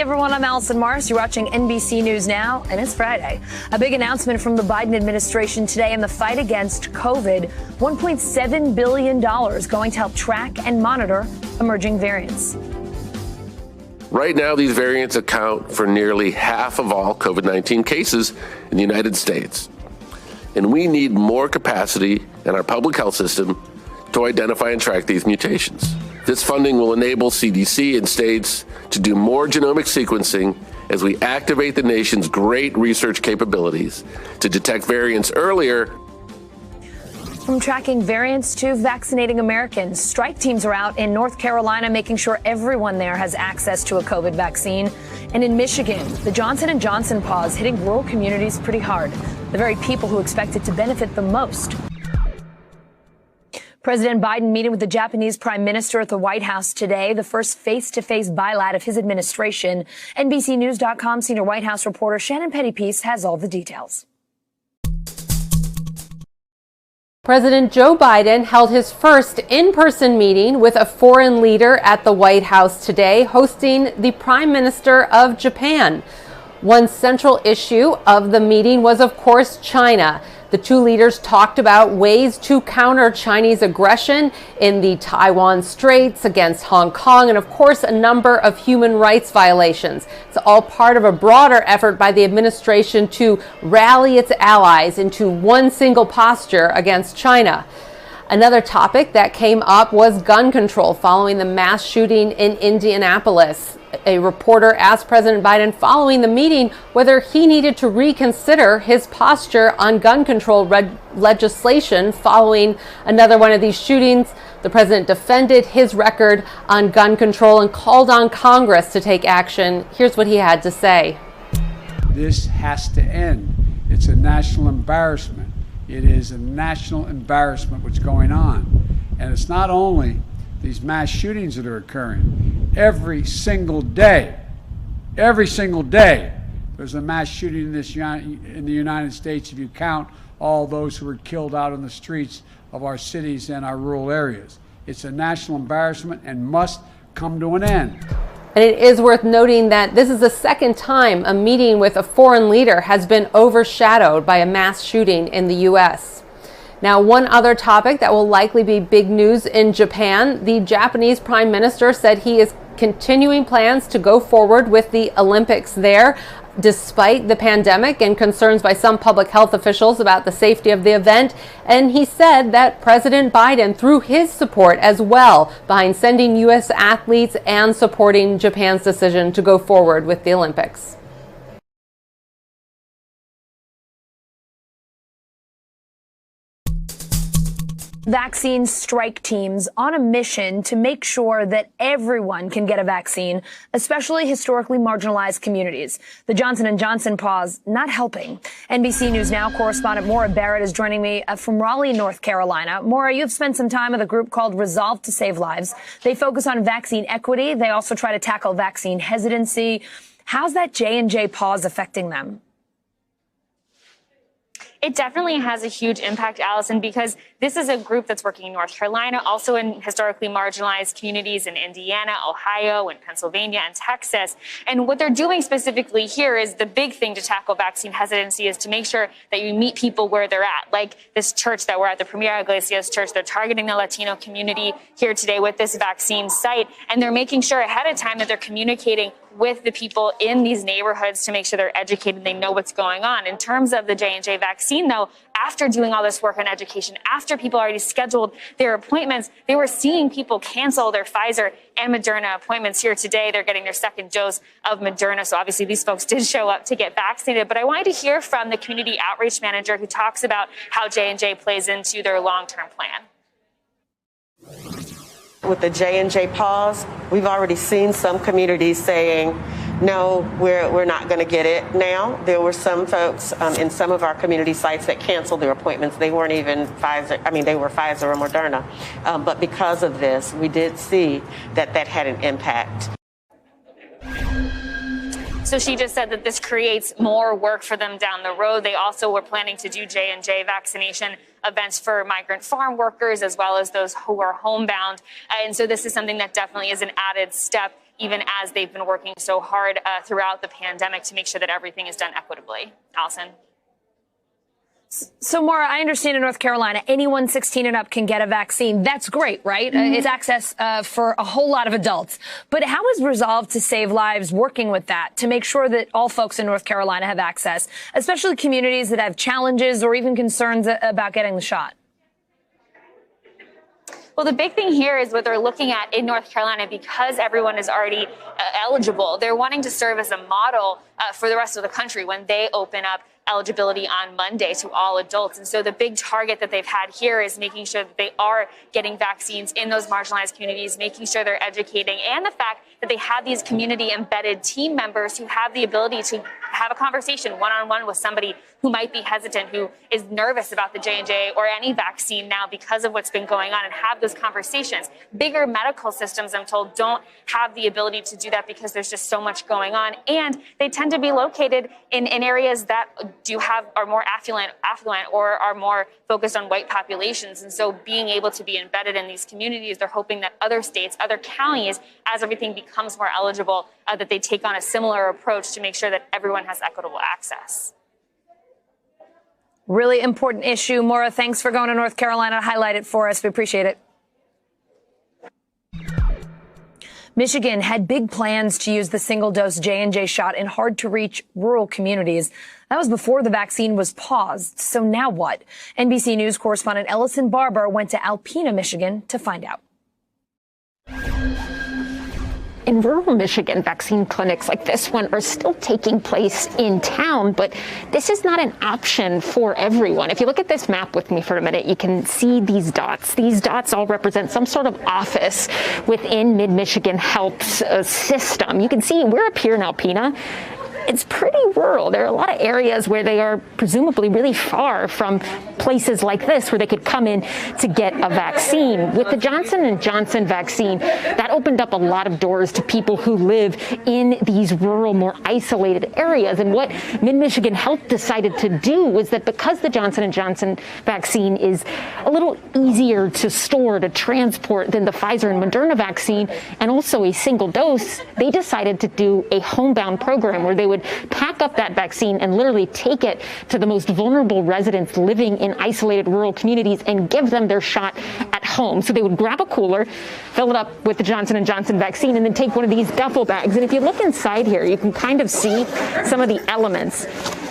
everyone, I'm Allison Mars. You're watching NBC News Now, and it's Friday. A big announcement from the Biden administration today in the fight against COVID. $1.7 billion going to help track and monitor emerging variants. Right now, these variants account for nearly half of all COVID-19 cases in the United States. And we need more capacity in our public health system to identify and track these mutations. This funding will enable CDC and states to do more genomic sequencing as we activate the nation's great research capabilities to detect variants earlier. From tracking variants to vaccinating Americans, strike teams are out in North Carolina making sure everyone there has access to a COVID vaccine. And in Michigan, the Johnson & Johnson pause hitting rural communities pretty hard, the very people who expect it to benefit the most. President Biden meeting with the Japanese Prime Minister at the White House today, the first face-to-face bilat of his administration. NBCNews.com senior White House reporter Shannon Pettypiece has all the details. President Joe Biden held his first in-person meeting with a foreign leader at the White House today, hosting the Prime Minister of Japan. One central issue of the meeting was, of course, China. The two leaders talked about ways to counter Chinese aggression in the Taiwan Straits, against Hong Kong, and of course a number of human rights violations. It's all part of a broader effort by the administration to rally its allies into one single posture against China. Another topic that came up was gun control following the mass shooting in Indianapolis. A reporter asked President Biden following the meeting whether he needed to reconsider his posture on gun control legislation following another one of these shootings. The president defended his record on gun control and called on Congress to take action. Here's what he had to say. This has to end. It's a national embarrassment. It is a national embarrassment what's going on. And it's not only these mass shootings that are occurring. Every single day, there's a mass shooting in the United States if you count all those who were killed out in the streets of our cities and our rural areas. It's a national embarrassment and must come to an end. And it is worth noting that this is the second time a meeting with a foreign leader has been overshadowed by a mass shooting in the U.S. Now, one other topic that will likely be big news in Japan, the Japanese Prime Minister said he is continuing plans to go forward with the Olympics there, despite the pandemic and concerns by some public health officials about the safety of the event. And he said that President Biden threw his support as well behind sending U.S. athletes and supporting Japan's decision to go forward with the Olympics. Vaccine strike teams on a mission to make sure that everyone can get a vaccine, especially historically marginalized communities. The Johnson & Johnson pause not helping. NBC News Now correspondent Maura Barrett is joining me from Raleigh, North Carolina. Maura, you've spent some time with a group called Resolve to Save Lives. They focus on vaccine equity. They also try to tackle vaccine hesitancy. How's that J&J pause affecting them? It definitely has a huge impact, Allison, because this is a group that's working in North Carolina, also in historically marginalized communities in Indiana, Ohio, and Pennsylvania, and Texas. And what they're doing specifically here is the big thing to tackle vaccine hesitancy is to make sure that you meet people where they're at. Like this church that we're at, the Premier Iglesias Church, they're targeting the Latino community here today with this vaccine site. And they're making sure ahead of time that they're communicating with the people in these neighborhoods to make sure they're educated, they know what's going on. In terms of the J&J vaccine, though, after doing all this work on education, after people already scheduled their appointments, they were seeing people cancel their Pfizer and Moderna appointments here today. They're getting their second dose of Moderna. So obviously these folks did show up to get vaccinated. But I wanted to hear from the community outreach manager who talks about how J&J plays into their long-term plan. With the J&J pause, we've already seen some communities saying, no, we're not going to get it now. There were some folks in some of our community sites that canceled their appointments. They weren't even Pfizer. I mean, they were Pfizer or Moderna. But because of this, we did see that that had an impact. So she just said that this creates more work for them down the road. They also were planning to do J&J vaccination events for migrant farm workers as well as those who are homebound. And so this is something that definitely is an added step even as they've been working so hard throughout the pandemic to make sure that everything is done equitably. Allison. So, Maura, I understand in North Carolina, anyone 16 and up can get a vaccine. That's great, right? It's access for a whole lot of adults. But how is Resolve to Save Lives working with that to make sure that all folks in North Carolina have access, especially communities that have challenges or even concerns about getting the shot? Well, the big thing here is what they're looking at in North Carolina, because everyone is already eligible. They're wanting to serve as a model for the rest of the country when they open up eligibility on Monday to all adults. And so the big target that they've had here is making sure that they are getting vaccines in those marginalized communities, making sure they're educating, and the fact that they have these community embedded team members who have the ability to have a conversation one-on-one with somebody who might be hesitant, who is nervous about the J&J or any vaccine now because of what's been going on, and have those conversations. Bigger medical systems, I'm told, don't have the ability to do that because there's just so much going on. And they tend to be located in areas that are more affluent or are more focused on white populations. And so being able to be embedded in these communities, they're hoping that other states, other counties, as everything becomes more eligible, that they take on a similar approach to make sure that everyone has equitable access. Really important issue. Maura, thanks for going to North Carolina to highlight it for us. We appreciate it. Michigan had big plans to use the single-dose J&J shot in hard-to-reach rural communities. That was before the vaccine was paused. So now what? NBC News correspondent Ellison Barber went to Alpena, Michigan to find out. In rural Michigan, vaccine clinics like this one are still taking place in town, but this is not an option for everyone. If you look at this map with me for a minute, you can see these dots. These dots all represent some sort of office within Mid-Michigan Health's system. You can see we're up here in Alpena. It's pretty rural. There are a lot of areas where they are presumably really far from places like this where they could come in to get a vaccine. With the Johnson & Johnson vaccine, that opened up a lot of doors to people who live in these rural, more isolated areas. And what Mid-Michigan Health decided to do was that because the Johnson & Johnson vaccine is a little easier to store, to transport than the Pfizer and Moderna vaccine, and also a single dose, they decided to do a homebound program where they would pack up that vaccine and literally take it to the most vulnerable residents living in isolated rural communities and give them their shot at home. So they would grab a cooler, fill it up with the Johnson & Johnson vaccine, and then take one of these duffel bags. And if you look inside here, you can kind of see some of the elements.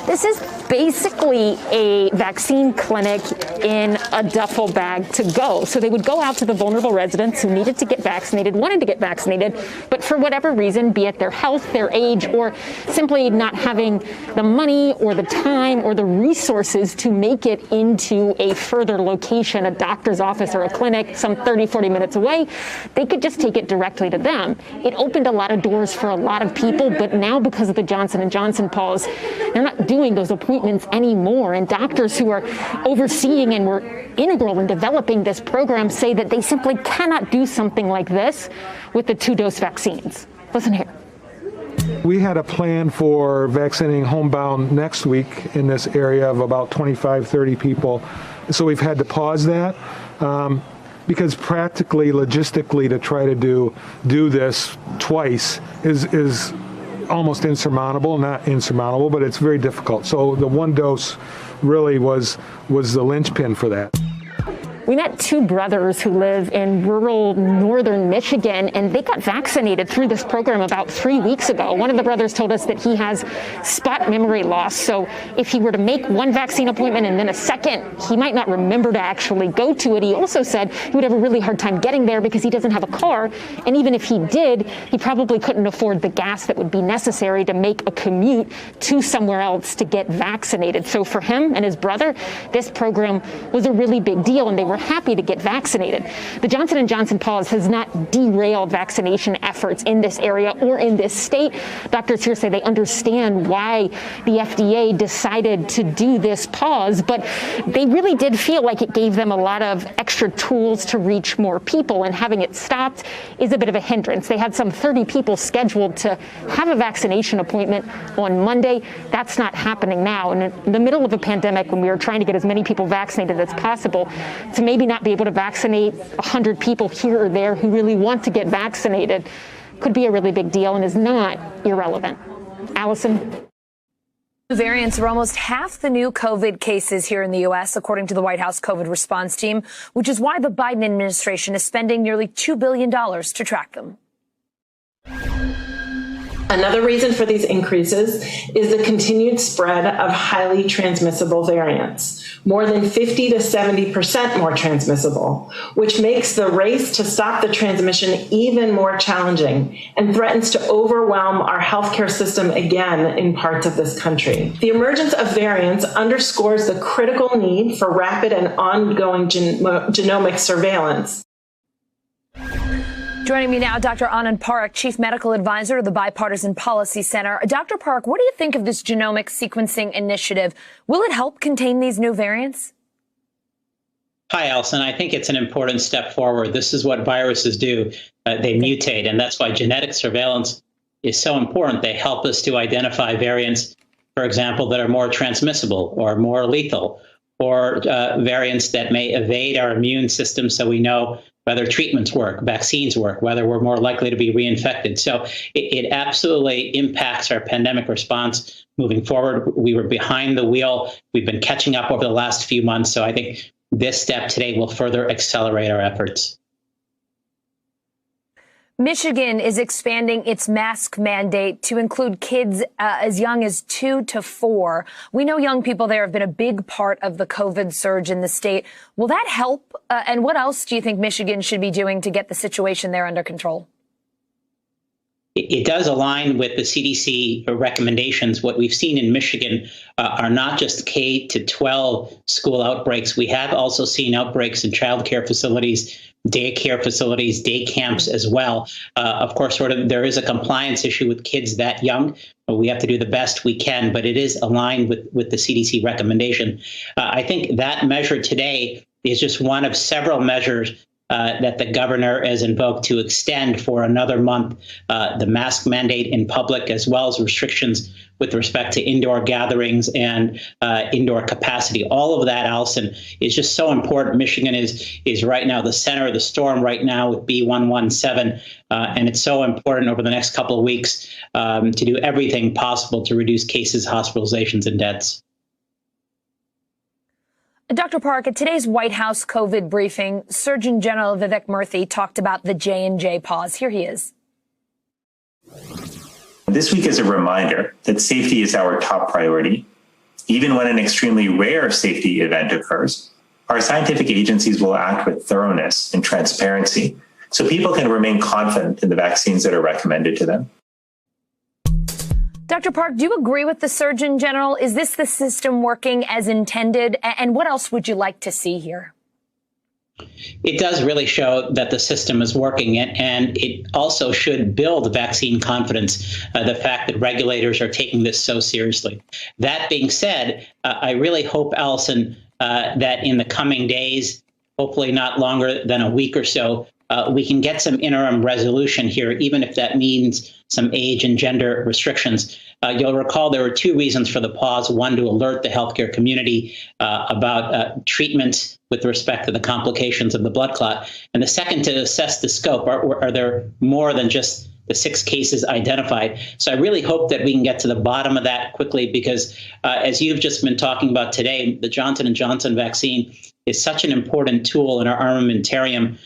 This is basically a vaccine clinic in a duffel bag to go. So they would go out to the vulnerable residents who needed to get vaccinated, wanted to get vaccinated, but for whatever reason, be it their health, their age, or simply not having the money or the time or the resources to make it into a further location, a doctor's office or a clinic some 30, 40 minutes away, they could just take it directly to them. It opened a lot of doors for a lot of people, but now because of the Johnson & Johnson pause, they're not doing those appointments anymore. And doctors who are overseeing and were integral in developing this program say that they simply cannot do something like this with the 2-dose vaccines. Listen here. We had a plan for vaccinating homebound next week in this area of about 25, 30 people. So we've had to pause that because practically, logistically, to try to do this twice is almost insurmountable. Not insurmountable, but it's very difficult. So the 1 dose really was the linchpin for that. We met 2 brothers who live in rural northern Michigan, and they got vaccinated through this program about 3 weeks ago. One of the brothers told us that he has spot memory loss, so if he were to make one vaccine appointment and then a second, he might not remember to actually go to it. He also said he would have a really hard time getting there because he doesn't have a car, and even if he did, he probably couldn't afford the gas that would be necessary to make a commute to somewhere else to get vaccinated. So for him and his brother, this program was a really big deal, and they were happy to get vaccinated. The Johnson & Johnson pause has not derailed vaccination efforts in this area or in this state. Doctors here say they understand why the FDA decided to do this pause, but they really did feel like it gave them a lot of extra tools to reach more people, and having it stopped is a bit of a hindrance. They had some 30 people scheduled to have a vaccination appointment on Monday. That's not happening now. And in the middle of a pandemic, when we were trying to get as many people vaccinated as possible, to maybe not be able to vaccinate 100 people here or there who really want to get vaccinated, could be a really big deal and is not irrelevant. Allison? Variants are almost half the new COVID cases here in the U.S., according to the White House COVID response team, which is why the Biden administration is spending nearly $2 billion to track them. Another reason for these increases is the continued spread of highly transmissible variants, more than 50 to 70% more transmissible, which makes the race to stop the transmission even more challenging and threatens to overwhelm our healthcare system again in parts of this country. The emergence of variants underscores the critical need for rapid and ongoing genomic surveillance. Joining me now, Dr. Anand Parekh, Chief Medical Advisor of the Bipartisan Policy Center. Dr. Parekh, what do you think of this genomic sequencing initiative? Will it help contain these new variants? Hi, Alison. I think it's an important step forward. This is what viruses do. They mutate, and that's why genetic surveillance is so important. They help us to identify variants, for example, that are more transmissible or more lethal, or variants that may evade our immune system so we know whether treatments work, vaccines work, whether we're more likely to be reinfected. So it absolutely impacts our pandemic response moving forward. We were behind the wheel. We've been catching up over the last few months. So I think this step today will further accelerate our efforts. Michigan is expanding its mask mandate to include kids as young as 2 to 4. We know young people there have been a big part of the COVID surge in the state. Will that help? And what else do you think Michigan should be doing to get the situation there under control? It does align with the CDC recommendations. What we've seen in Michigan are not just K to 12 school outbreaks. We have also seen outbreaks in childcare facilities, daycare facilities, day camps as well. Of course, there is a compliance issue with kids that young. We have to do the best we can, but it is aligned with the CDC recommendation. I think that measure today is just one of several measures that the governor has invoked to extend for another month the mask mandate in public, as well as restrictions with respect to indoor gatherings and indoor capacity. All of that, Allison, is just so important. Michigan is right now the center of the storm right now with B117, and it's so important over the next couple of weeks to do everything possible to reduce cases, hospitalizations, and deaths. Dr. Parekh, at today's White House COVID briefing, Surgeon General Vivek Murthy talked about the J&J pause. Here he is. This week is a reminder that safety is our top priority. Even when an extremely rare safety event occurs, our scientific agencies will act with thoroughness and transparency so people can remain confident in the vaccines that are recommended to them. Dr. Parekh, do you agree with the Surgeon General? Is this the system working as intended? And what else would you like to see here? It does really show that the system is working, and it also should build vaccine confidence, the fact that regulators are taking this so seriously. That being said, I really hope, Allison, that in the coming days, hopefully not longer than a week or so, we can get some interim resolution here, even if that means some age and gender restrictions. You'll recall there were two reasons for the pause. One, to alert the healthcare community about treatment with respect to the complications of the blood clot. And the second, to assess the scope. Are there more than just the 6 cases identified? So I really hope that we can get to the bottom of that quickly, because as you've just been talking about today, the Johnson & Johnson vaccine is such an important tool in our armamentarium.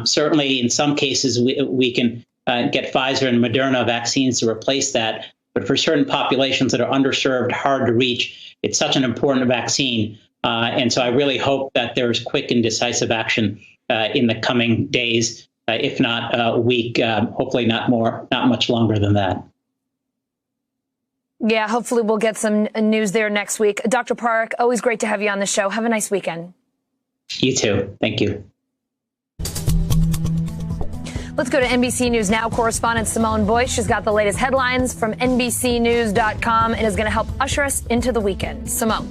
Certainly, in some cases, we can get Pfizer and Moderna vaccines to replace that. But for certain populations that are underserved, hard to reach, it's such an important vaccine. And so I really hope that there's quick and decisive action in the coming days, if not a week, hopefully not much longer than that. Yeah, hopefully we'll get some news there next week. Dr. Parekh, always great to have you on the show. Have a nice weekend. You too. Thank you. Let's go to NBC News Now correspondent Simone Boyce. She's got the latest headlines from NBCnews.com and is going to help usher us into the weekend. Simone.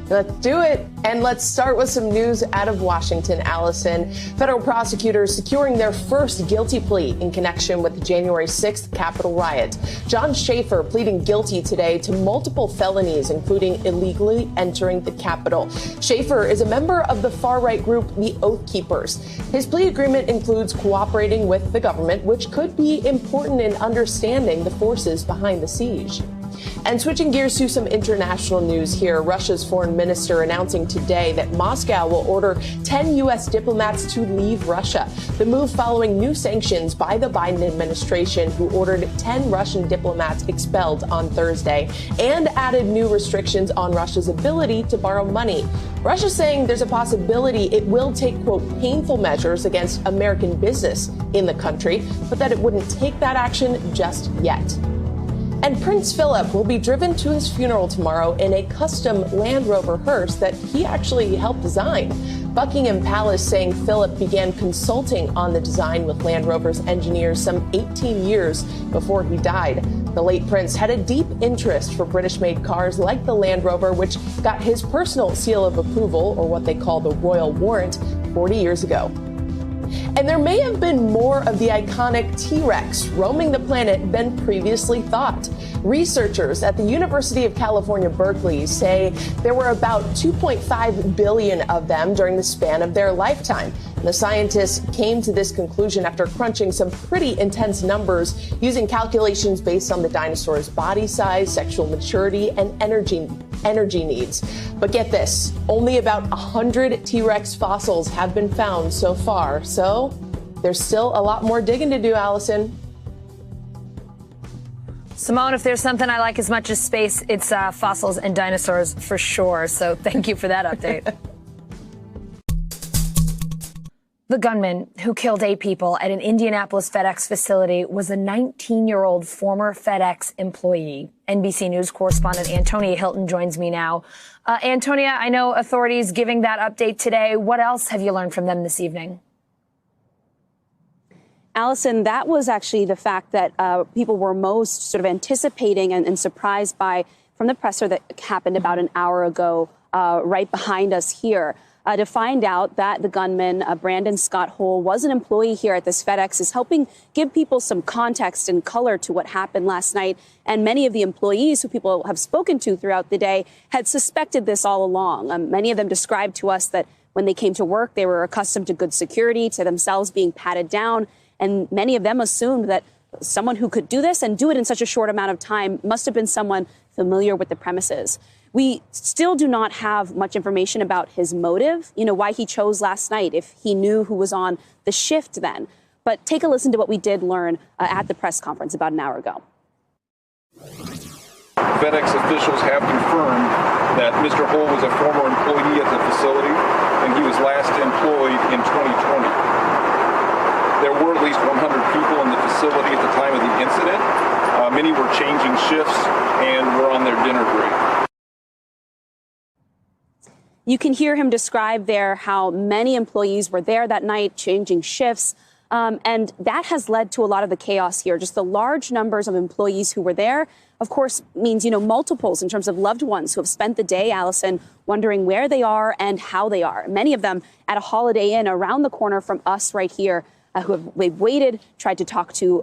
Let's do it. And let's start with some news out of Washington, Allison. Federal prosecutors securing their first guilty plea in connection with the January 6th Capitol riot. John Schaefer pleading guilty today to multiple felonies, including illegally entering the Capitol. Schaefer is a member of the far-right group, the Oath Keepers. His plea agreement includes cooperating with the government, which could be important in understanding the forces behind the siege. And switching gears to some international news here, Russia's foreign minister announcing today that Moscow will order 10 U.S. diplomats to leave Russia. The move following new sanctions by the Biden administration, who ordered 10 Russian diplomats expelled on Thursday and added new restrictions on Russia's ability to borrow money. Russia's saying there's a possibility it will take, quote, painful measures against American business in the country, but that it wouldn't take that action just yet. And Prince Philip will be driven to his funeral tomorrow in a custom Land Rover hearse that he actually helped design. Buckingham Palace saying Philip began consulting on the design with Land Rover's engineers some 18 years before he died. The late prince had a deep interest for British-made cars like the Land Rover, which got his personal seal of approval, or what they call the royal warrant, 40 years ago. And there may have been more of the iconic T-Rex roaming the planet than previously thought. Researchers at the University of California, Berkeley say there were about 2.5 billion of them during the span of their lifetime. The scientists came to this conclusion after crunching some pretty intense numbers using calculations based on the dinosaur's body size, sexual maturity, and energy needs. But get this, only about 100 T-Rex fossils have been found so far. So there's still a lot more digging to do, Allison. Simone, if there's something I like as much as space, it's fossils and dinosaurs for sure. So thank you for that update. The gunman who killed 8 people at an Indianapolis FedEx facility was a 19-year-old former FedEx employee. NBC News correspondent Antonia Hilton joins me now. Antonia, I know authorities giving that update today. What else have you learned from them this evening? Allison, that was actually the fact that people were most sort of anticipating and surprised by from the presser that happened about an hour ago right behind us here. To find out that the gunman, Brandon Scott Hull, was an employee here at this FedEx, is helping give people some context and color to what happened last night. And many of the employees who people have spoken to throughout the day had suspected this all along. Many of them described to us that when they came to work, they were accustomed to good security, to themselves being patted down. And many of them assumed that someone who could do this and do it in such a short amount of time must have been someone familiar with the premises. We still do not have much information about his motive, why he chose last night, if he knew who was on the shift then. But take a listen to what we did learn at the press conference about an hour ago. FedEx officials have confirmed that Mr. Hull was a former employee at the facility, and he was last employed in 2020. There were at least 100 people in the facility at the time of the incident. Many were changing shifts and were on their dinner break. You can hear him describe there how many employees were there that night changing shifts. And that has led to a lot of the chaos here. Just the large numbers of employees who were there, of course, means, multiples in terms of loved ones who have spent the day, Allison, wondering where they are and how they are. Many of them at a Holiday Inn around the corner from us right here they've waited, tried to talk to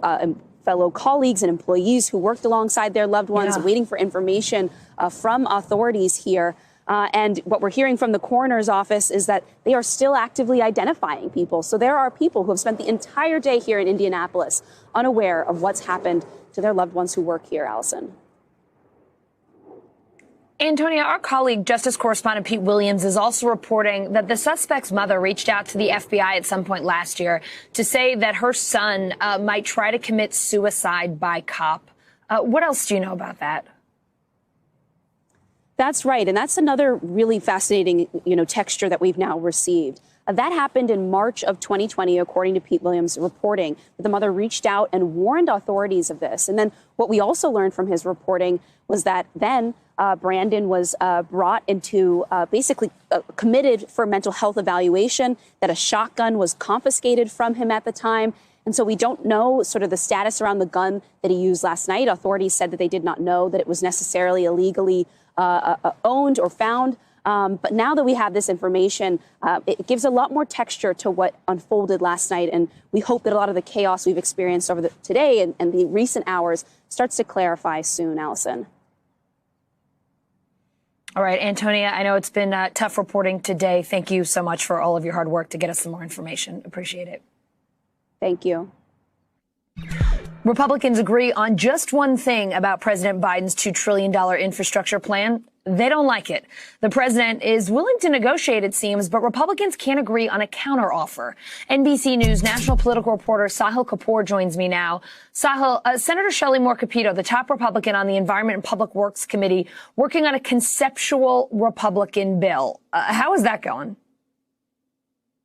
fellow colleagues and employees who worked alongside their loved ones, waiting for information from authorities here. And what we're hearing from the coroner's office is that they are still actively identifying people. So there are people who have spent the entire day here in Indianapolis unaware of what's happened to their loved ones who work here, Allison. Antonia, our colleague, Justice Correspondent Pete Williams, is also reporting that the suspect's mother reached out to the FBI at some point last year to say that her son might try to commit suicide by cop. What else do you know about that? That's right. And that's another really fascinating, texture that we've now received. That happened in March of 2020, according to Pete Williams reporting, that the mother reached out and warned authorities of this. And then what we also learned from his reporting was that then Brandon was brought into basically committed for mental health evaluation, that a shotgun was confiscated from him at the time. And so we don't know sort of the status around the gun that he used last night. Authorities said that they did not know that it was necessarily illegally owned or found. But now that we have this information, it gives a lot more texture to what unfolded last night. And we hope that a lot of the chaos we've experienced over today and the recent hours starts to clarify soon, Allison. All right, Antonia, I know it's been tough reporting today. Thank you so much for all of your hard work to get us some more information. Appreciate it. Thank you. Republicans agree on just one thing about President Biden's $2 trillion infrastructure plan. They don't like it. The president is willing to negotiate, it seems, but Republicans can't agree on a counteroffer. NBC News national political reporter Sahil Kapoor joins me now. Sahil, Senator Shelley Moore Capito, the top Republican on the Environment and Public Works Committee, working on a conceptual Republican bill. How is that going?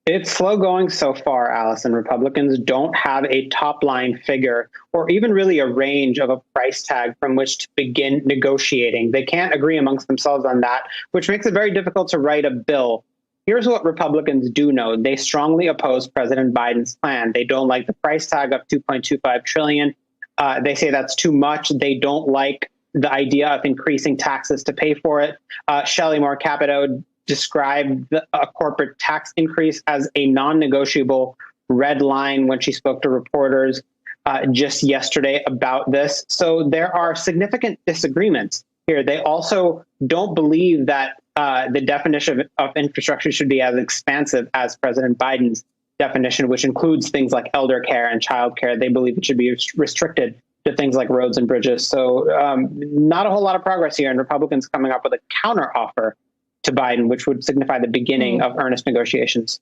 It's slow going so far, Allison. Republicans don't have a top line figure or even really a range of a price tag from which to begin negotiating. They can't agree amongst themselves on that, which makes it very difficult to write a bill. Here's what Republicans do know. They strongly oppose President Biden's plan. They don't like the price tag of $2.25 trillion. They say that's too much. They don't like the idea of increasing taxes to pay for it. Shelley Moore Capito described a corporate tax increase as a non-negotiable red line when she spoke to reporters just yesterday about this. So there are significant disagreements here. They also don't believe that the definition of infrastructure should be as expansive as President Biden's definition, which includes things like elder care and child care. They believe it should be restricted to things like roads and bridges. So not a whole lot of progress here, and Republicans coming up with a counteroffer to Biden, which would signify the beginning of earnest negotiations.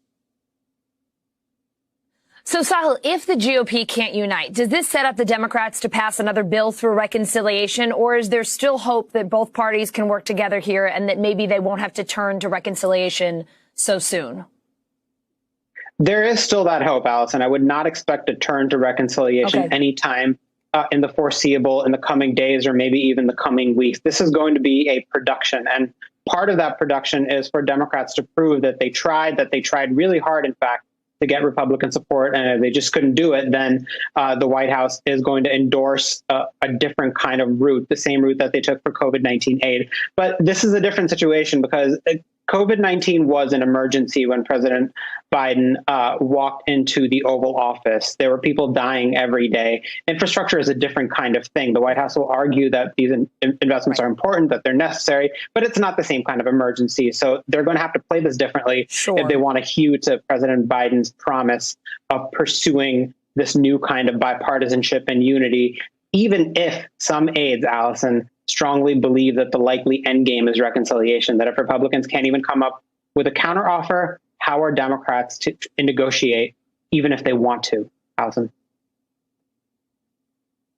So, Sahil, if the GOP can't unite, does this set up the Democrats to pass another bill through reconciliation, or is there still hope that both parties can work together here and that maybe they won't have to turn to reconciliation so soon? There is still that hope, Allison. I would not expect a turn to reconciliation anytime in the foreseeable, in the coming days, or maybe even the coming weeks. This is going to be a production, and part of that production is for Democrats to prove that they tried really hard, in fact, to get Republican support. And if they just couldn't do it, then the White House is going to endorse a different kind of route, the same route that they took for COVID-19 aid. But this is a different situation because COVID-19 was an emergency when President Biden walked into the Oval Office. There were people dying every day. Infrastructure is a different kind of thing. The White House will argue that these investments are important, that they're necessary, but it's not the same kind of emergency. So they're going to have to play this differently if they want to hew to President Biden's promise of pursuing this new kind of bipartisanship and unity, even if some aides, Allison, strongly believe that the likely end game is reconciliation, that if Republicans can't even come up with a counteroffer, how are Democrats to negotiate, even if they want to, Allison?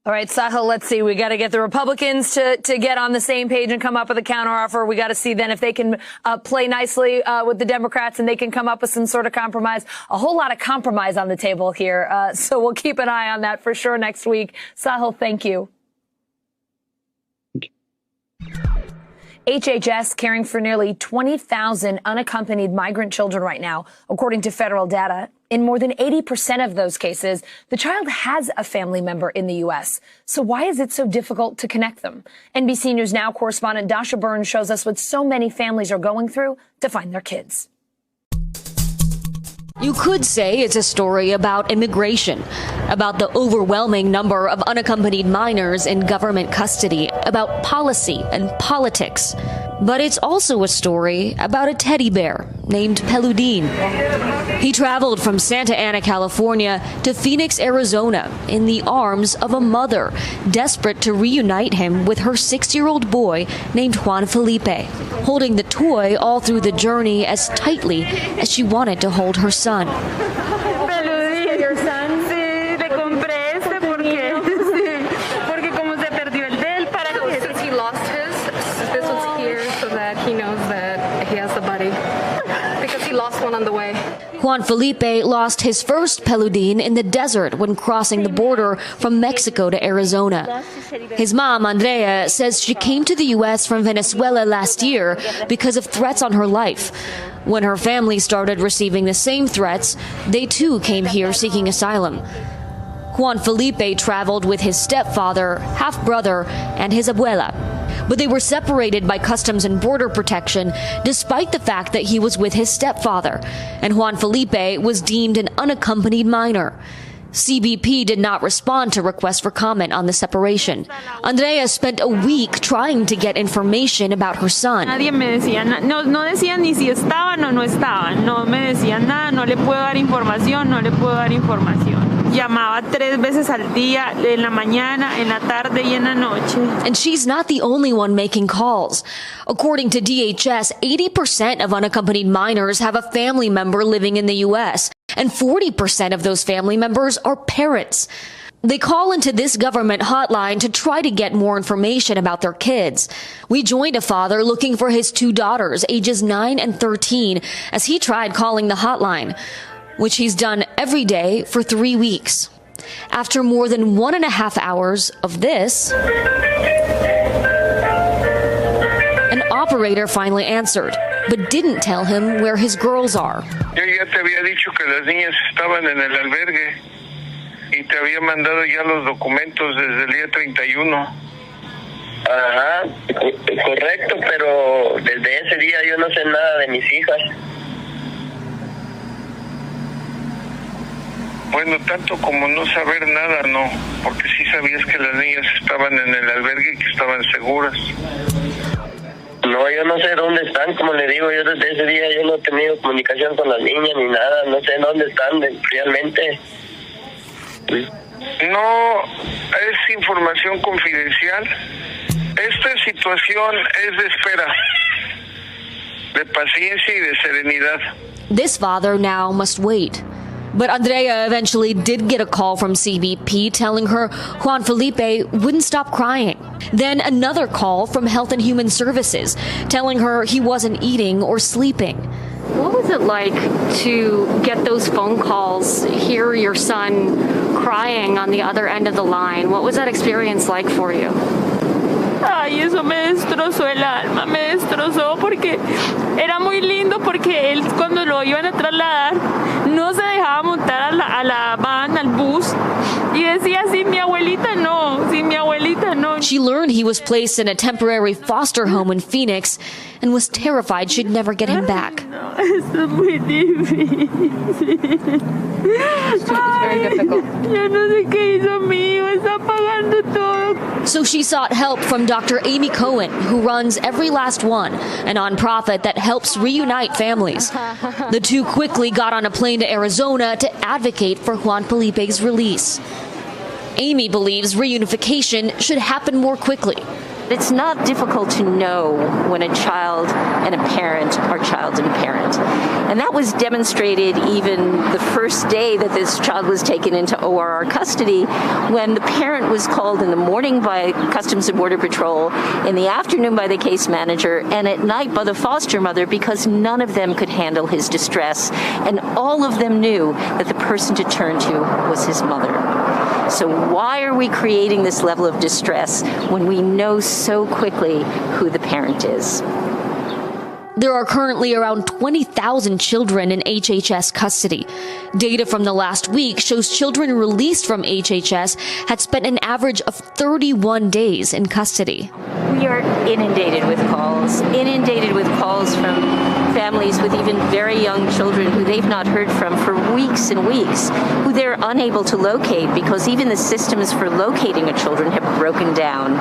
All right, Sahil, let's see. We got to get the Republicans to get on the same page and come up with a counteroffer. We got to see then if they can play nicely with the Democrats and they can come up with some sort of compromise. A whole lot of compromise on the table here. So we'll keep an eye on that for sure next week. Sahil, thank you. HHS caring for nearly 20,000 unaccompanied migrant children right now, according to federal data. In more than 80% of those cases, the child has a family member in the U.S. So why is it so difficult to connect them? NBC News Now correspondent Dasha Burns shows us what so many families are going through to find their kids. You could say it's a story about immigration, about the overwhelming number of unaccompanied minors in government custody, about policy and politics. But it's also a story about a teddy bear named Peludin. He traveled from Santa Ana, California to Phoenix, Arizona in the arms of a mother, desperate to reunite him with her 6-year-old boy named Juan Felipe, holding the toy all through the journey as tightly as she wanted to hold her son. Your son? Sí, le compré este porque como se perdió el de él para que since he lost his, this one's here so that he knows that he has a buddy because he lost one on the way. Juan Felipe lost his first Peludin in the desert when crossing the border from Mexico to Arizona. His mom, Andrea, says she came to the U.S. from Venezuela last year because of threats on her life. When her family started receiving the same threats, they too came here seeking asylum. Juan Felipe traveled with his stepfather, half-brother, and his abuela. but they were separated by Customs and Border Protection despite the fact that he was with his stepfather, and Juan Felipe was deemed an unaccompanied minor. CBP did not respond to requests for comment on the separation. Andrea spent a week trying to get information about her son. Nadie me decía, no decían ni si estaban o no estaban. No me decían nada, no le puedo dar información, no le puedo dar información. Llamaba 3 veces al día, en la mañana, en la tarde y en la noche. And she's not the only one making calls. According to DHS, 80% of unaccompanied minors have a family member living in the U.S., and 40% of those family members are parents. They call into this government hotline to try to get more information about their kids. We joined a father looking for his 2 daughters, ages 9 and 13, as he tried calling the hotline, which he's done every day for 3 weeks. After more than 1.5 hours of this, an operator finally answered, but didn't tell him where his girls are. Yo ya te había dicho que las niñas estaban en el albergue y te había mandado ya los documentos desde el día 31. Ajá, correcto, pero desde ese día yo no sé nada de mis hijas. Bueno, tanto como no saber nada, no, porque sí sabías que las niñas estaban en el albergue y que estaban seguras. No, yo no sé dónde están, como le digo, yo desde ese día yo no he tenido comunicación con las niñas ni nada, no sé dónde están realmente. No, es información confidencial. Esta situación es de espera, de paciencia y de serenidad. This father now must wait. But Andrea eventually did get a call from CBP telling her Juan Felipe wouldn't stop crying. Then another call from Health and Human Services telling her he wasn't eating or sleeping. What was it like to get those phone calls, hear your son crying on the other end of the line? What was that experience like for you? Ay, eso me destrozó el alma, me destrozó porque era muy lindo porque él cuando lo iban a trasladar no se dejaba montar a la van, al bus y decía, sin mi abuelita no, sin mi abuelita no. She learned he was placed in a temporary foster home in Phoenix and was terrified she'd never get him back. No, eso es muy difícil. It's very difficult. Yo no sé qué hizo mi hijo, está pagando todo. So she sought help from Dr. Amy Cohen, who runs Every Last One, a nonprofit that helps reunite families. The two quickly got on a plane to Arizona to advocate for Juan Felipe's release. Amy believes reunification should happen more quickly. It's not difficult to know when a child and a parent are child and parent. And that was demonstrated even the first day that this child was taken into ORR custody, when the parent was called in the morning by Customs and Border Patrol, in the afternoon by the case manager, and at night by the foster mother, because none of them could handle his distress. And all of them knew that the person to turn to was his mother. So why are we creating this level of distress when we know so quickly who the parent is? There are currently around 20,000 children in HHS custody. Data from the last week shows children released from HHS had spent an average of 31 days in custody. We are inundated with calls from families with even very young children who they've not heard from for weeks and weeks, who they're unable to locate because even the systems for locating a children have broken down.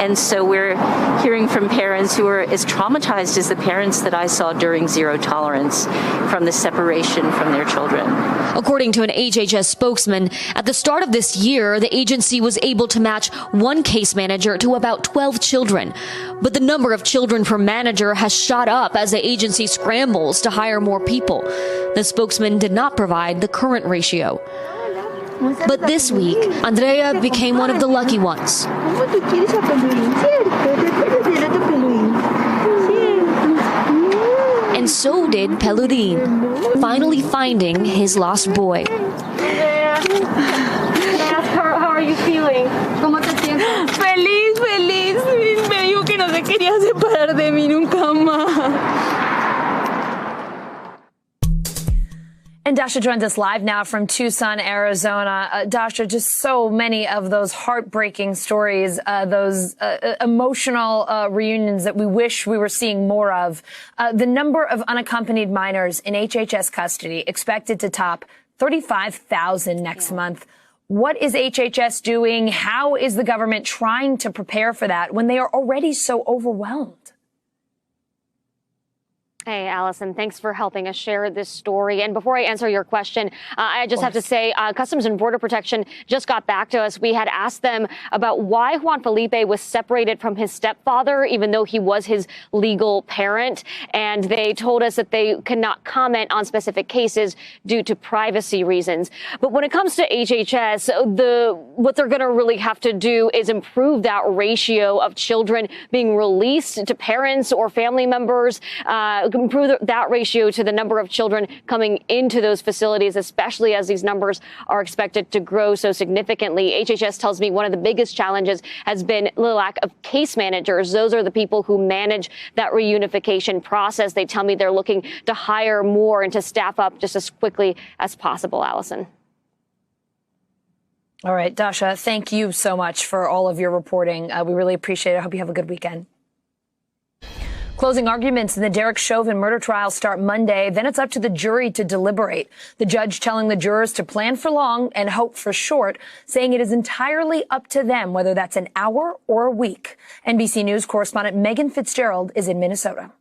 And so we're hearing from parents who are as traumatized as the parents that I saw during Zero Tolerance from the separation from their children. According to an HHS spokesman, at the start of this year, the agency was able to match one case manager to about 12 children. But the number of children per manager has shot up as the agency scrambles to hire more people. The spokesman did not provide the current ratio. But this week, Andrea became one of the lucky ones. And so did Peludin, finally finding his lost boy. How are you feeling? ¿Cómo te sientes? Feliz, feliz. Me dijo que no se quería separar de mí nunca más. And Dasha joins us live now from Tucson, Arizona. Dasha, just so many of those heartbreaking stories, those emotional reunions that we wish we were seeing more of. The number of unaccompanied minors in HHS custody expected to top 35,000 next month. What is HHS doing? How is the government trying to prepare for that when they are already so overwhelmed? Hey, Allison, thanks for helping us share this story. And before I answer your question, I just have to say Customs and Border Protection just got back to us. We had asked them about why Juan Felipe was separated from his stepfather, even though he was his legal parent. And they told us that they cannot comment on specific cases due to privacy reasons. But when it comes to HHS, what they're going to really have to do is improve that ratio of children being released to parents or family members, improve that ratio to the number of children coming into those facilities, especially as these numbers are expected to grow so significantly. HHS tells me one of the biggest challenges has been the lack of case managers. Those are the people who manage that reunification process. They tell me they're looking to hire more and to staff up just as quickly as possible, Allison. All right, Dasha, thank you so much for all of your reporting. We really appreciate it. I hope you have a good weekend. Closing arguments in the Derek Chauvin murder trial start Monday. Then it's up to the jury to deliberate. The judge telling the jurors to plan for long and hope for short, saying it is entirely up to them whether that's an hour or a week. NBC News correspondent Megan Fitzgerald is in Minnesota.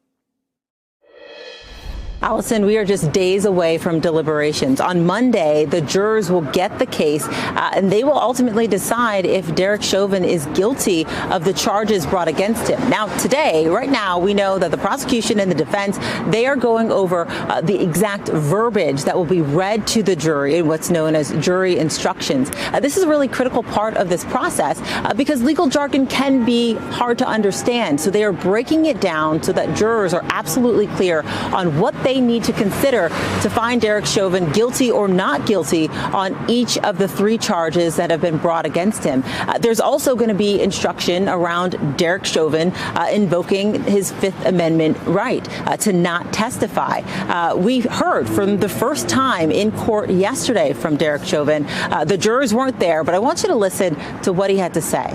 Allison, we are just days away from deliberations. On Monday, the jurors will get the case, and they will ultimately decide if Derek Chauvin is guilty of the charges brought against him. Now, today, right now, we know that the prosecution and the defense, they are going over the exact verbiage that will be read to the jury in what's known as jury instructions. This is a really critical part of this process because legal jargon can be hard to understand. So they are breaking it down so that jurors are absolutely clear on what they need to consider to find Derek Chauvin guilty or not guilty on each of the 3 charges that have been brought against him. There's also going to be instruction around Derek Chauvin invoking his Fifth Amendment right to not testify. We heard from the first time in court yesterday from Derek Chauvin. The jurors weren't there, but I want you to listen to what he had to say.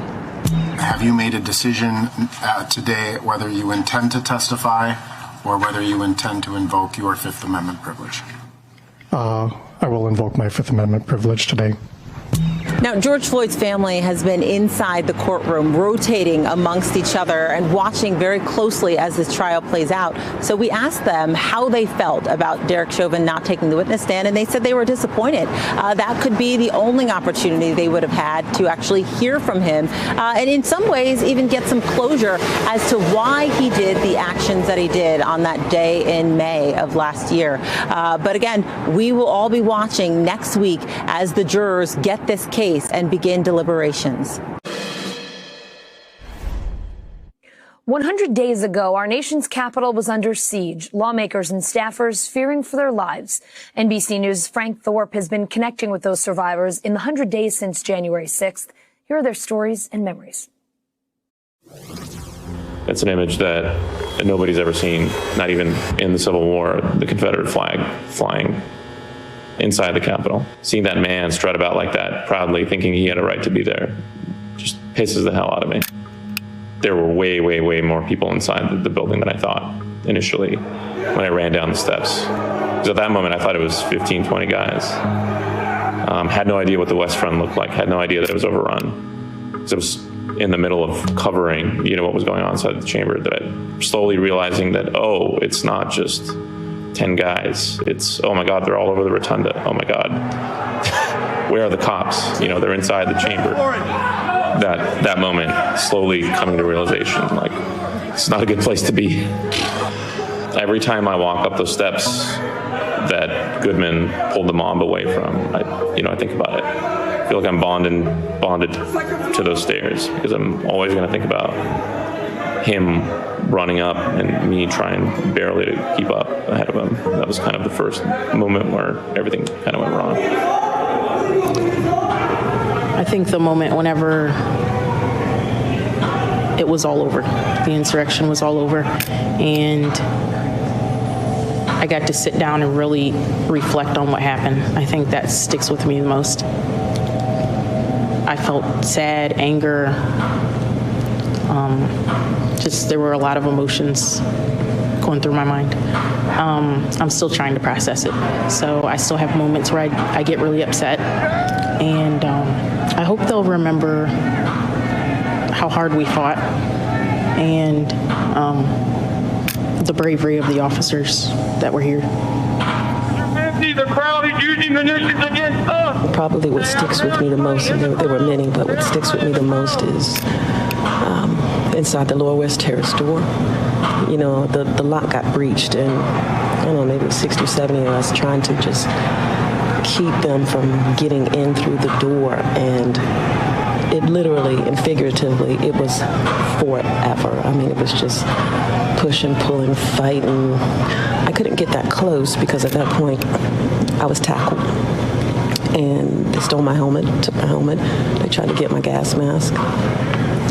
Have you made a decision today whether you intend to testify or whether you intend to invoke your Fifth Amendment privilege? I will invoke my Fifth Amendment privilege today. Now, George Floyd's family has been inside the courtroom, rotating amongst each other and watching very closely as this trial plays out. So we asked them how they felt about Derek Chauvin not taking the witness stand, and they said they were disappointed. That could be the only opportunity they would have had to actually hear from him, and in some ways even get some closure as to why he did the actions that he did on that day in May of last year. But again, we will all be watching next week as the jurors get this case and begin deliberations. 100 days ago, our nation's capital was under siege, lawmakers and staffers fearing for their lives. NBC News' Frank Thorpe has been connecting with those survivors in the 100 days since January 6th. Here are their stories and memories. It's an image that nobody's ever seen, not even in the Civil War, the Confederate flag flying inside the Capitol. Seeing that man strut about like that, proudly thinking he had a right to be there, just pisses the hell out of me. There were way, way, way more people inside the building than I thought initially when I ran down the steps. Because at that moment, I thought it was 15, 20 guys. Had no idea what the West Front looked like, had no idea that it was overrun. Because it was in the middle of covering, what was going on inside the chamber, that I slowly realizing that, oh, it's not just 10 guys. It's, oh my God, they're all over the rotunda. Oh my God. Where are the cops? They're inside the chamber. That moment, slowly coming to realization, like, it's not a good place to be. Every time I walk up those steps that Goodman pulled the mob away from, I think about it. I feel like I'm bonded to those stairs because I'm always going to think about him running up and me trying barely to keep up ahead of him. That was kind of the first moment where everything kind of went wrong. I think the moment whenever it was all over, the insurrection was all over, and I got to sit down and really reflect on what happened. I think that sticks with me the most. I felt sad, anger, just there were a lot of emotions going through my mind. I'm still trying to process it. So I still have moments where I get really upset. And I hope they'll remember how hard we fought and the bravery of the officers that were here. The crowd is using munitions against us. Probably what sticks with me the most, and there were many, but what sticks with me the most is inside the Lower West Terrace door. You know, the lock got breached, and I don't know, maybe it was 60 or 70 of us trying to just keep them from getting in through the door. And it literally and figuratively, it was forever. I mean, it was just pushing, pulling, fighting. I couldn't get that close because at that point I was tackled. And they stole my helmet, took my helmet. They tried to get my gas mask.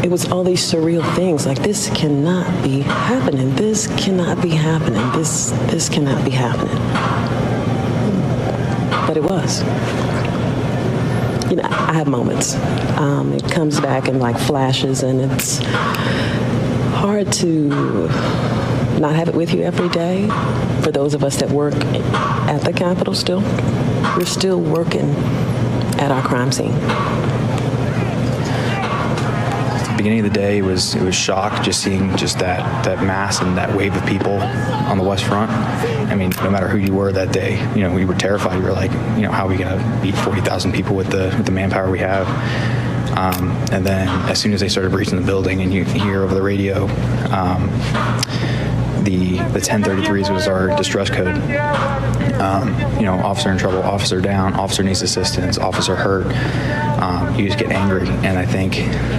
It was all these surreal things, like this cannot be happening. This cannot be happening. This cannot be happening. But it was. You know, I have moments. It comes back in like flashes, and it's hard to not have it with you every day. For those of us that work at the Capitol still, we're still working at our crime scene. Beginning of the day, it was shock just seeing just that mass and that wave of people on the West Front. I mean, no matter who you were that day, you know, we were terrified. We were like, you know, how are we going to beat 40,000 people with the manpower we have? And then as soon as they started breaching the building, and you hear over the radio, the 1033s was our distress code. You know, officer in trouble, officer down, officer needs assistance, officer hurt. You just get angry, and I think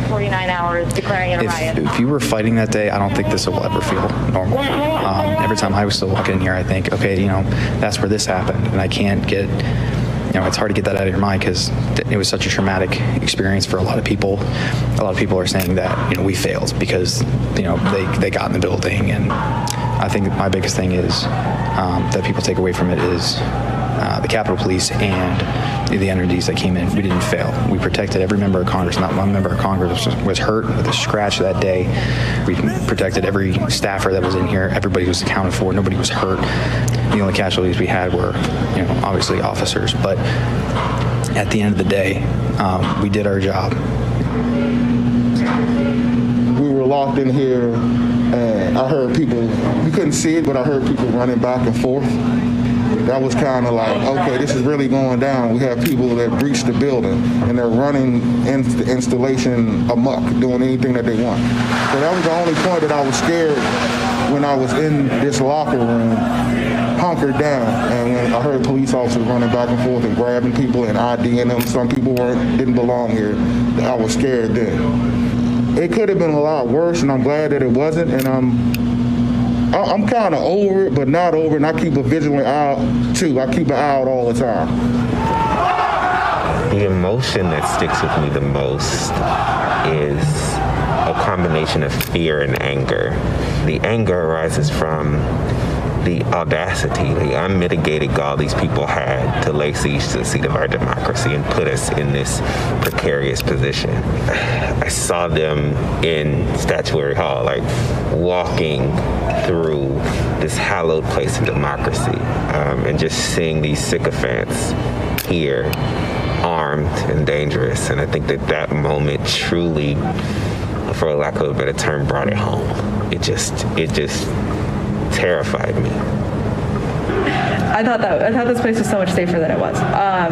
49 hours declaring a riot. If you were fighting that day, I don't think this will ever feel normal. Every time I was still walking in here, I think, okay, you know, that's where this happened, and I can't get, you know, it's hard to get that out of your mind because it was such a traumatic experience for a lot of people. A lot of people are saying that, you know, we failed because, you know, they got in the building, and I think my biggest thing is that people take away from it is the Capitol Police and the entities that came in. We didn't fail. We protected every member of Congress. Not one member of Congress was hurt with a scratch that day. We protected every staffer that was in here. Everybody was accounted for. Nobody was hurt. The only casualties we had were, you know, obviously officers. But at the end of the day, we did our job. We were locked in here, and I heard people, you couldn't see it, but I heard people running back and forth. That was kind of like, okay, this is really going down. We have people that breached the building, and they're running the installation amok, doing anything that they want. So that was the only point that I was scared when I was in this locker room, hunkered down, and when I heard police officers running back and forth and grabbing people and IDing them. Some people didn't belong here. I was scared then. It could have been a lot worse, and I'm glad that it wasn't, and I'm kind of over it, but not over it, and I keep a vigilant eye, too. I keep an eye out all the time. The emotion that sticks with me the most is a combination of fear and anger. The anger arises from the audacity, the unmitigated gall these people had to lay siege to the seat of our democracy and put us in this precarious position. I saw them in Statuary Hall, like walking through this hallowed place of democracy, and just seeing these sycophants here, armed and dangerous. And I think that moment truly, for lack of a better term, brought it home. It just terrified me. I thought this place was so much safer than it was. I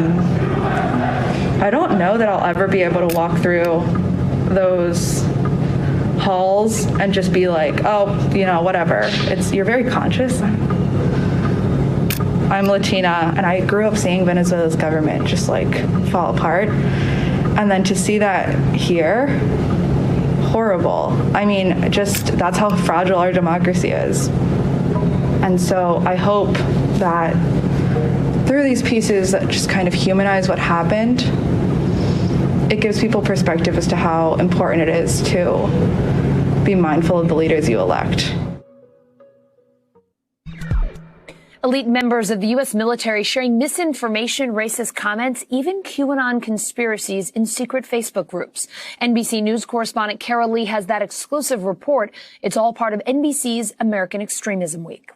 don't know that I'll ever be able to walk through those halls and just be like, oh, you know, whatever. You're very conscious. I'm Latina, and I grew up seeing Venezuela's government just like fall apart. And then to see that here, horrible. I mean, just that's how fragile our democracy is. And so I hope that through these pieces that just kind of humanize what happened, it gives people perspective as to how important it is to be mindful of the leaders you elect. Elite members of the U.S. military sharing misinformation, racist comments, even QAnon conspiracies in secret Facebook groups. NBC News correspondent Carol Lee has that exclusive report. It's all part of NBC's American Extremism Week.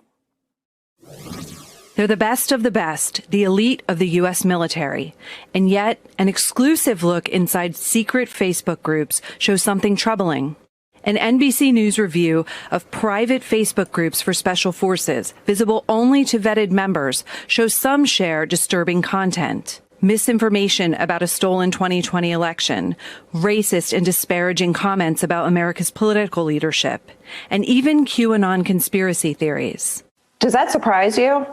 They're the best of the best, the elite of the U.S. military. And yet, an exclusive look inside secret Facebook groups shows something troubling. An NBC News review of private Facebook groups for special forces, visible only to vetted members, shows some share disturbing content. Misinformation about a stolen 2020 election, racist and disparaging comments about America's political leadership, and even QAnon conspiracy theories. Does that surprise you?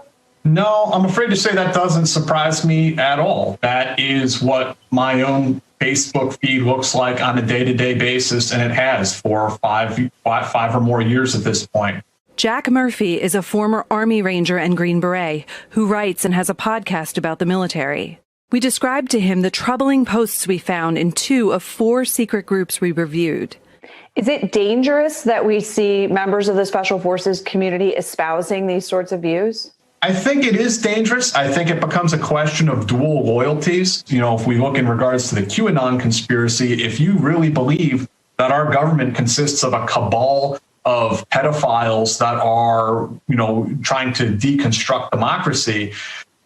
No, I'm afraid to say that doesn't surprise me at all. That is what my own Facebook feed looks like on a day-to-day basis, and it has for five or more years at this point. Jack Murphy is a former Army Ranger and Green Beret who writes and has a podcast about the military. We described to him the troubling posts we found in 2 of 4 secret groups we reviewed. Is it dangerous that we see members of the Special Forces community espousing these sorts of views? I think it is dangerous. I think it becomes a question of dual loyalties. You know, if we look in regards to the QAnon conspiracy, if you really believe that our government consists of a cabal of pedophiles that are, you know, trying to deconstruct democracy,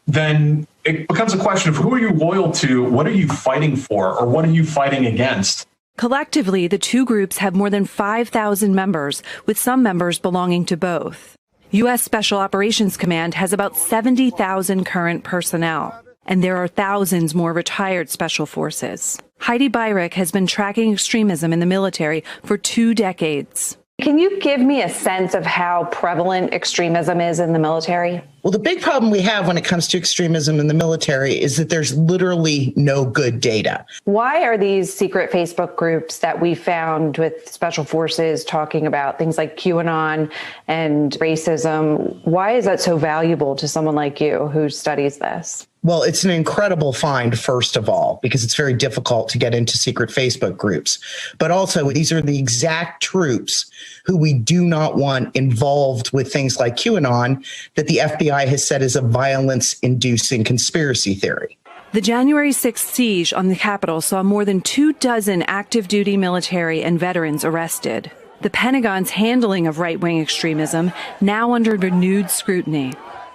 then it becomes a question of who are you loyal to? What are you fighting for? Or what are you fighting against? Collectively, the 2 groups have more than 5,000 members, with some members belonging to both. U.S. Special Operations Command has about 70,000 current personnel, and there are thousands more retired special forces. Heidi Byrick has been tracking extremism in the military for 2 decades. Can you give me a sense of how prevalent extremism is in the military? Well, the big problem we have when it comes to extremism in the military is that there's literally no good data. Why are these secret Facebook groups that we found with special forces talking about things like QAnon and racism, why is that so valuable to someone like you who studies this? Well, it's an incredible find, first of all, because it's very difficult to get into secret Facebook groups. But also, these are the exact troops who we do not want involved with things like QAnon that the FBI has said is a violence-inducing conspiracy theory. The January 6th siege on the Capitol saw more than 24 active duty military and veterans arrested. The Pentagon's handling of right-wing extremism now under renewed scrutiny.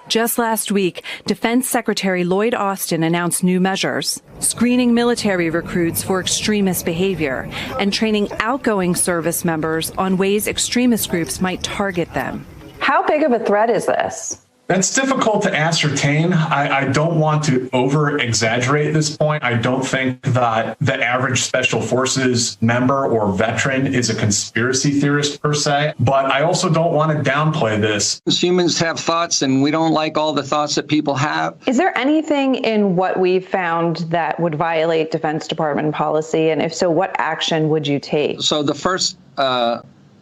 Just last week, Defense Secretary Lloyd Austin announced new measures, screening military recruits for extremist behavior and training outgoing service members on ways extremist groups might target them. How big of a threat is this? That's difficult to ascertain. I don't want to over-exaggerate this point. I don't think that the average Special Forces member or veteran is a conspiracy theorist per se, but I also don't want to downplay this. Humans have thoughts, and we don't like all the thoughts that people have. Is there anything in what we've found that would violate Defense Department policy? And if so, what action would you take? So the first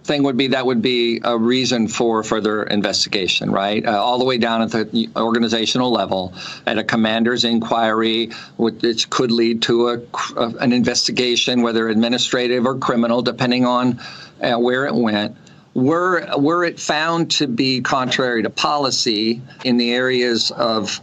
thing would be a reason for further investigation, right? All the way down at the organizational level, at a commander's inquiry, which could lead to an investigation, whether administrative or criminal, depending on where it went. Were it found to be contrary to policy in the areas of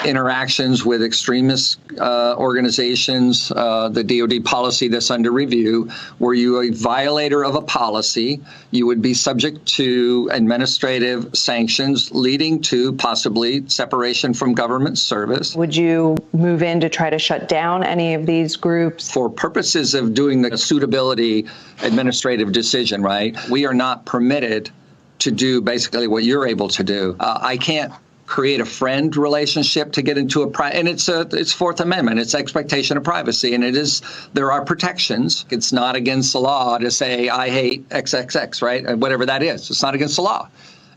interactions with extremist organizations, the DoD policy that's under review, were you a violator of a policy, you would be subject to administrative sanctions leading to possibly separation from government service. Would you move in to try to shut down any of these groups? For purposes of doing the suitability administrative decision, right, we are not permitted to do basically what you're able to do. I can't create a friend relationship to get into and it's Fourth Amendment. It's expectation of privacy, and there are protections. It's not against the law to say I hate XXX, right? Whatever that is, it's not against the law.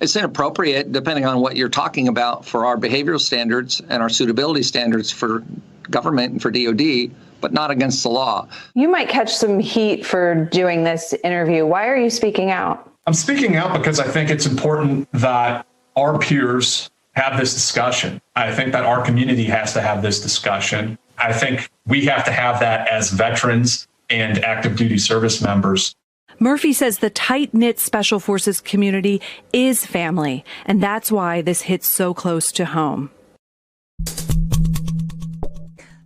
It's inappropriate depending on what you're talking about for our behavioral standards and our suitability standards for government and for DoD, but not against the law. You might catch some heat for doing this interview. Why are you speaking out? I'm speaking out because I think it's important that our peers have this discussion. I think that our community has to have this discussion. I think we have to have that as veterans and active duty service members. Murphy says the tight-knit Special Forces community is family, and that's why this hits so close to home.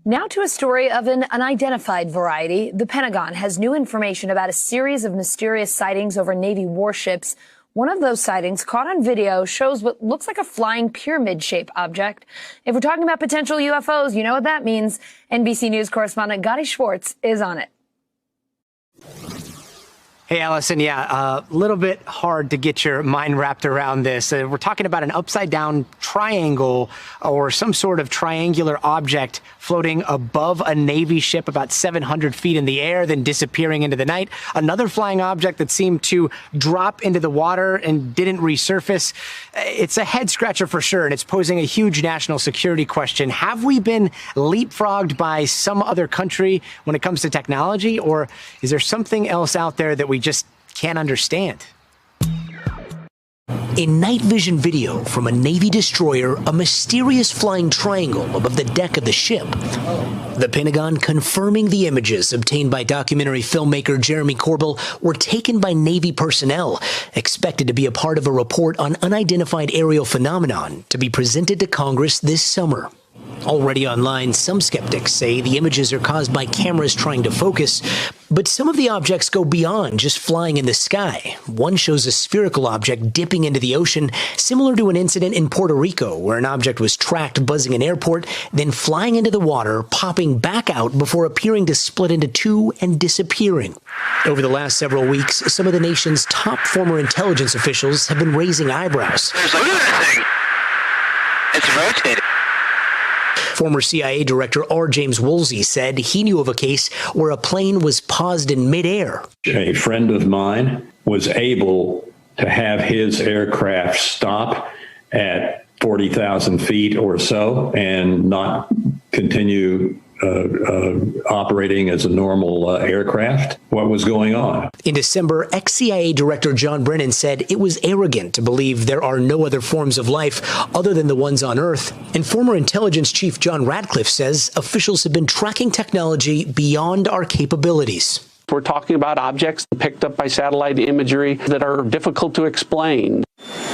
Now to a story of an unidentified variety. The Pentagon has new information about a series of mysterious sightings over Navy warships. One of those sightings, caught on video, shows what looks like a flying pyramid-shaped object. If we're talking about potential UFOs, you know what that means. NBC News correspondent Gadi Schwartz is on it. Hey, Allison. Yeah, a little bit hard to get your mind wrapped around this. We're talking about an upside-down triangle or some sort of triangular object floating above a Navy ship about 700 feet in the air, then disappearing into the night. Another flying object that seemed to drop into the water and didn't resurface. It's a head-scratcher for sure, and it's posing a huge national security question. Have we been leapfrogged by some other country when it comes to technology, or is there something else out there that we just can't understand? In night vision video from a Navy destroyer, a mysterious flying triangle above the deck of the ship. The Pentagon confirming the images obtained by documentary filmmaker Jeremy Corbell were taken by Navy personnel, expected to be a part of a report on unidentified aerial phenomenon to be presented to Congress this summer. Already online, some skeptics say the images are caused by cameras trying to focus, but some of the objects go beyond just flying in the sky. One shows a spherical object dipping into the ocean, similar to an incident in Puerto Rico where an object was tracked buzzing an airport, then flying into the water, popping back out before appearing to split into two and disappearing. Over the last several weeks, some of the nation's top former intelligence officials have been raising eyebrows. Look at that thing. It's rotating. Former CIA Director R. James Woolsey said he knew of a case where a plane was paused in midair. A friend of mine was able to have his aircraft stop at 40,000 feet or so and not continue operating as a normal aircraft. What was going on? In December, ex-CIA Director John Brennan said it was arrogant to believe there are no other forms of life other than the ones on Earth. And former intelligence chief John Radcliffe says officials have been tracking technology beyond our capabilities. We're talking about objects picked up by satellite imagery that are difficult to explain.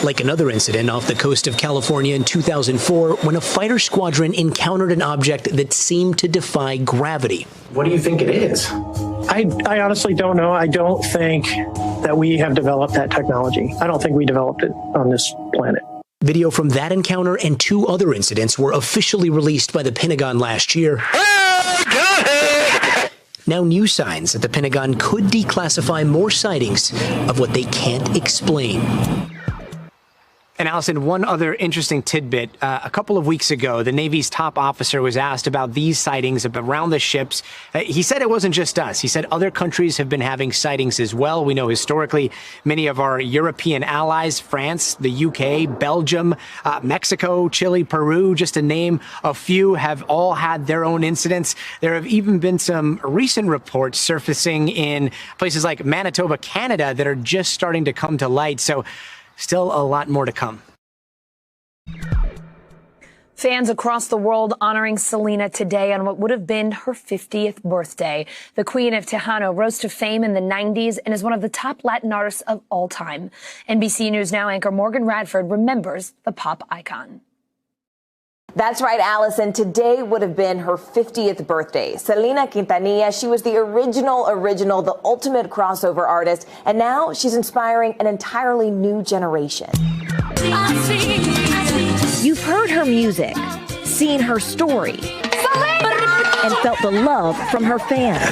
Like another incident off the coast of California in 2004 when a fighter squadron encountered an object that seemed to defy gravity. What do you think it is? I honestly don't know. I don't think that we have developed that technology. I don't think we developed it on this planet. Video from that encounter and two other incidents were officially released by the Pentagon last year. Now new signs that the Pentagon could declassify more sightings of what they can't explain. And Allison, one other interesting tidbit. A couple of weeks ago, the Navy's top officer was asked about these sightings around the ships. He said it wasn't just us. He said other countries have been having sightings as well. We know historically many of our European allies, France, the UK, Belgium, Mexico, Chile, Peru, just to name a few, have all had their own incidents. There have even been some recent reports surfacing in places like Manitoba, Canada, that are just starting to come to light. So still a lot more to come. Fans across the world honoring Selena today on what would have been her 50th birthday. The Queen of Tejano rose to fame in the 90s and is one of the top Latin artists of all time. NBC News Now anchor Morgan Radford remembers the pop icon. That's right, Allison. Today would have been her 50th birthday. Selena Quintanilla, she was the original, the ultimate crossover artist, and now she's inspiring an entirely new generation. You've heard her music, seen her story, and felt the love from her fans.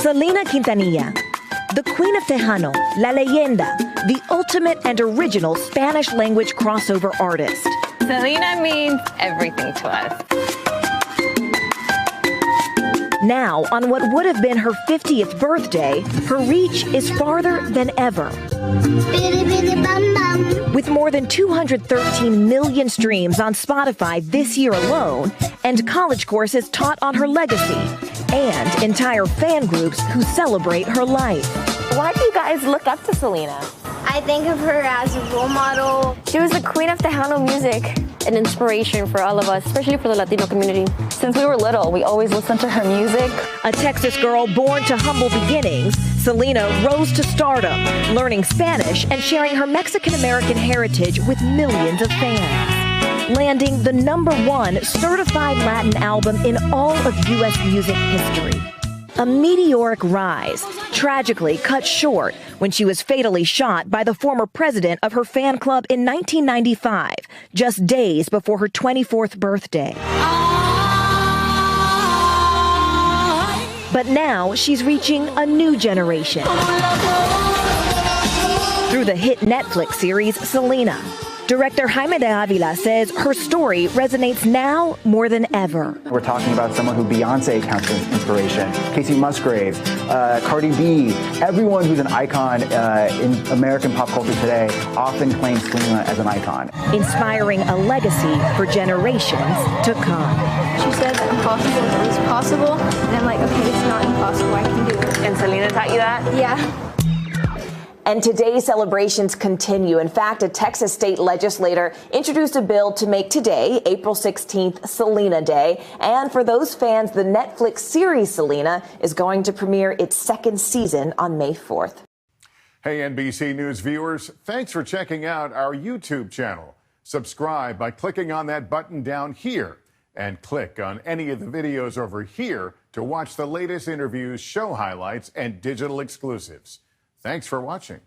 Selena Quintanilla, the Queen of Tejano, La Leyenda, the ultimate and original Spanish language crossover artist. Selena means everything to us. Now, on what would have been her 50th birthday, her reach is farther than ever. With more than 213 million streams on Spotify this year alone, and college courses taught on her legacy, and entire fan groups who celebrate her life. Why do you guys look up to Selena? I think of her as a role model. She was the queen of Tejano music. An inspiration for all of us, especially for the Latino community. Since we were little, we always listened to her music. A Texas girl born to humble beginnings, Selena rose to stardom, learning Spanish and sharing her Mexican-American heritage with millions of fans, landing the #1 certified Latin album in all of U.S. music history. A meteoric rise, tragically cut short when she was fatally shot by the former president of her fan club in 1995, just days before her 24th birthday. But now she's reaching a new generation through the hit Netflix series Selena. Director Jaime de Avila says her story resonates now more than ever. We're talking about someone who Beyonce counts as inspiration, Casey Musgraves, Cardi B, everyone who's an icon in American pop culture today often claims Selena as an icon. Inspiring a legacy for generations to come. She said that impossible is always possible. And I'm like, okay, it's not impossible. I can do it. And Selena taught you that? Yeah. And today's celebrations continue. In fact, a Texas state legislator introduced a bill to make today, April 16th, Selena Day. And for those fans, the Netflix series Selena is going to premiere its second season on May 4th. Hey, NBC News viewers, thanks for checking out our YouTube channel. Subscribe by clicking on that button down here and click on any of the videos over here to watch the latest interviews, show highlights, and digital exclusives. Thanks for watching.